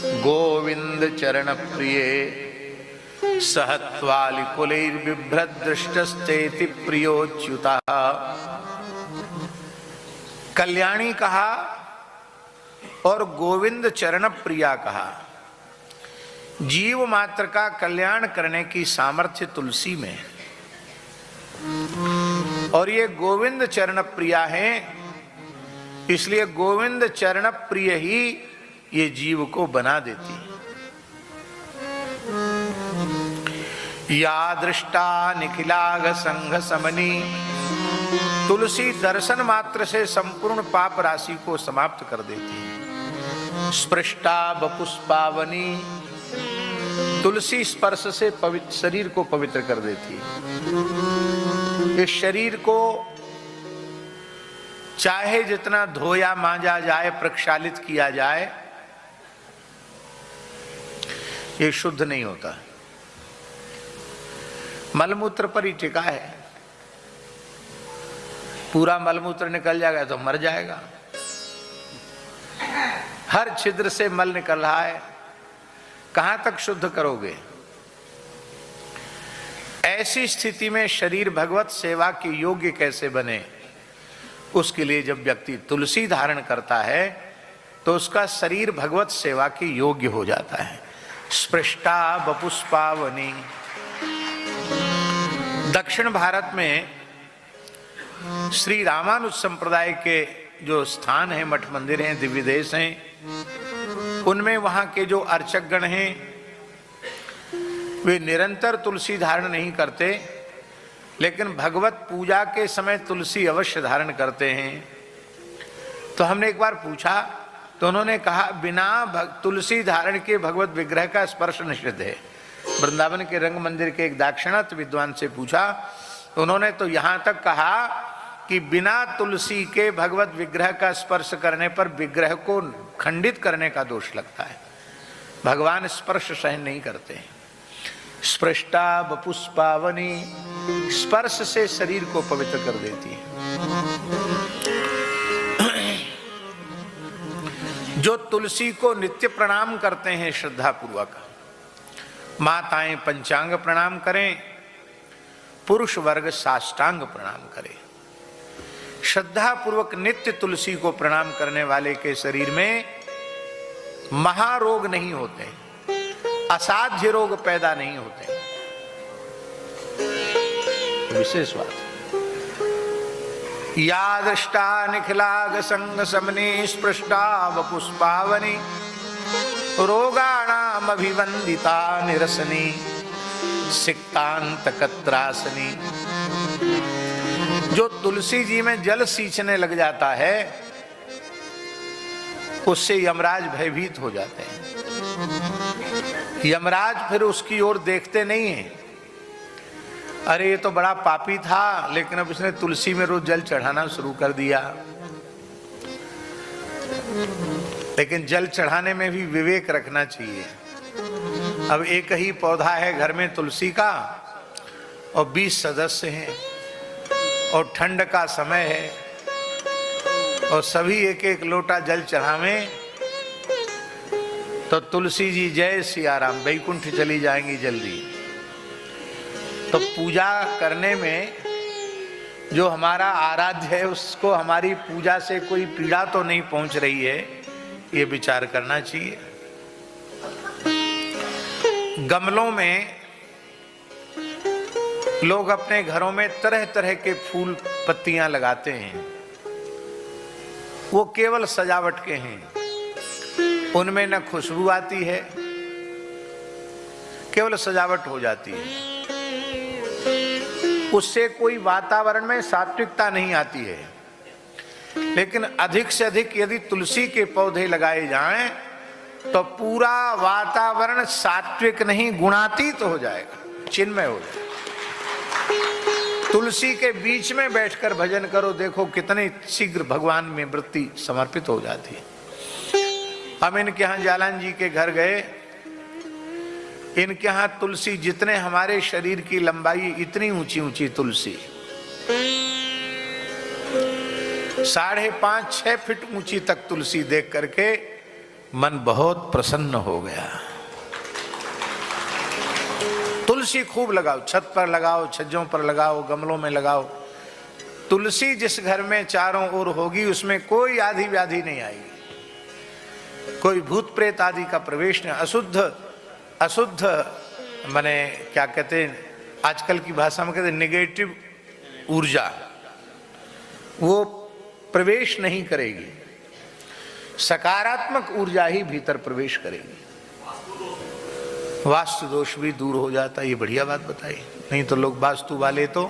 गोविंद चरण प्रिये सहत्वालिकुलैर्बिभ्रद्दृष्टस्तेति प्रियोच्युता। कल्याणी कहा और गोविंद चरण प्रिया कहा। जीव मात्र का कल्याण करने की सामर्थ्य तुलसी में, और ये गोविंद चरण प्रिया है, इसलिए गोविंद चरण प्रिय ही ये जीव को बना देती। या दृष्टा निखिलाग संघ समनी, तुलसी दर्शन मात्र से संपूर्ण पाप राशि को समाप्त कर देती है। स्पृष्टा बपुष्पावनी, तुलसी स्पर्श से पवित्र शरीर को पवित्र कर देती है। इस शरीर को चाहे जितना धोया मांजा जाए, प्रक्षालित किया जाए, ये शुद्ध नहीं होता। मलमूत्र पर ही टिका है। पूरा मलमूत्र निकल जाएगा तो मर जाएगा। हर छिद्र से मल निकल रहा है, कहां तक शुद्ध करोगे? ऐसी स्थिति में शरीर भगवत सेवा के योग्य कैसे बने? उसके लिए जब व्यक्ति तुलसी धारण करता है तो उसका शरीर भगवत सेवा के योग्य हो जाता है। स्पृष्टा बपुष्पावनी। दक्षिण भारत में श्री रामानुज संप्रदाय के जो स्थान हैं, मठ मंदिर हैं, दिव्य देश हैं, उनमें वहां के जो अर्चकगण हैं वे निरंतर तुलसी धारण नहीं करते, लेकिन भगवत पूजा के समय तुलसी अवश्य धारण करते हैं। तो हमने एक बार पूछा तो उन्होंने कहा बिना तुलसी धारण के भगवत विग्रह का स्पर्श निषिद्ध है। वृंदावन के रंग मंदिर के एक दाक्षिणात्य विद्वान से पूछा तो उन्होंने तो यहां तक कहा कि बिना तुलसी के भगवत विग्रह का स्पर्श करने पर विग्रह को खंडित करने का दोष लगता है। भगवान स्पर्श सहन नहीं करते हैं। स्पृष्टा बपुष्पावनी, स्पर्श से शरीर को पवित्र कर देती है। जो तुलसी को नित्य प्रणाम करते हैं श्रद्धा पूर्वक, माताएं पंचांग प्रणाम करें, पुरुष वर्ग साष्टांग प्रणाम करें। श्रद्धा पूर्वक नित्य तुलसी को प्रणाम करने वाले के शरीर में महारोग नहीं होते, असाध्य रोग पैदा नहीं होते। विशेष बात। या दृष्टा निखिलाग संग समनी, स्पृष्टा वपुष्पावनी, रोगाणाम अभिवंदिता निरसनी, सिक्तांत कत्रासनी। जो तुलसी जी में जल सींचने लग जाता है उससे यमराज भयभीत हो जाते हैं। यमराज फिर उसकी ओर देखते नहीं है, अरे ये तो बड़ा पापी था लेकिन अब इसने तुलसी में रोज जल चढ़ाना शुरू कर दिया। लेकिन जल चढ़ाने में भी विवेक रखना चाहिए। अब एक ही पौधा है घर में तुलसी का और 20 सदस्य हैं और ठंड का समय है और सभी एक एक लोटा जल चढ़ावें तो तुलसी जी जय सिया राम वैकुंठ चली जाएंगी जल्दी। तो पूजा करने में जो हमारा आराध्य है उसको हमारी पूजा से कोई पीड़ा तो नहीं पहुंच रही है, ये विचार करना चाहिए। गमलों में लोग अपने घरों में तरह तरह के फूल पत्तियां लगाते हैं, वो केवल सजावट के हैं। उनमें न खुशबू आती है, केवल सजावट हो जाती है। उससे कोई वातावरण में सात्विकता नहीं आती है। लेकिन अधिक से अधिक यदि तुलसी के पौधे लगाए जाएं तो पूरा वातावरण सात्विक नहीं गुणातीत तो हो जाएगा, चिन्मय हो जाएगा। तुलसी के बीच में बैठकर भजन करो, देखो कितने शीघ्र भगवान में वृत्ति समर्पित हो जाती है। हम इनके यहाँ जालान जी के घर गए, इनके यहाँ तुलसी जितने हमारे शरीर की लंबाई इतनी ऊंची ऊंची तुलसी, 5.5-6 फीट ऊंची तक तुलसी देख करके मन बहुत प्रसन्न हो गया। तुलसी खूब लगाओ, छत पर लगाओ, छज्जों पर लगाओ, गमलों में लगाओ। तुलसी जिस घर में चारों ओर होगी उसमें कोई आदि व्याधि नहीं आएगी, कोई भूत प्रेत आदि का प्रवेश नहीं। अशुद्ध माने क्या कहते हैं, आजकल की भाषा में कहते हैं नेगेटिव ऊर्जा, वो प्रवेश नहीं करेगी। सकारात्मक ऊर्जा ही भीतर प्रवेश करेगी। वास्तु दोष भी दूर हो जाता है। ये बढ़िया बात बताई। नहीं तो लोग वास्तु वाले तो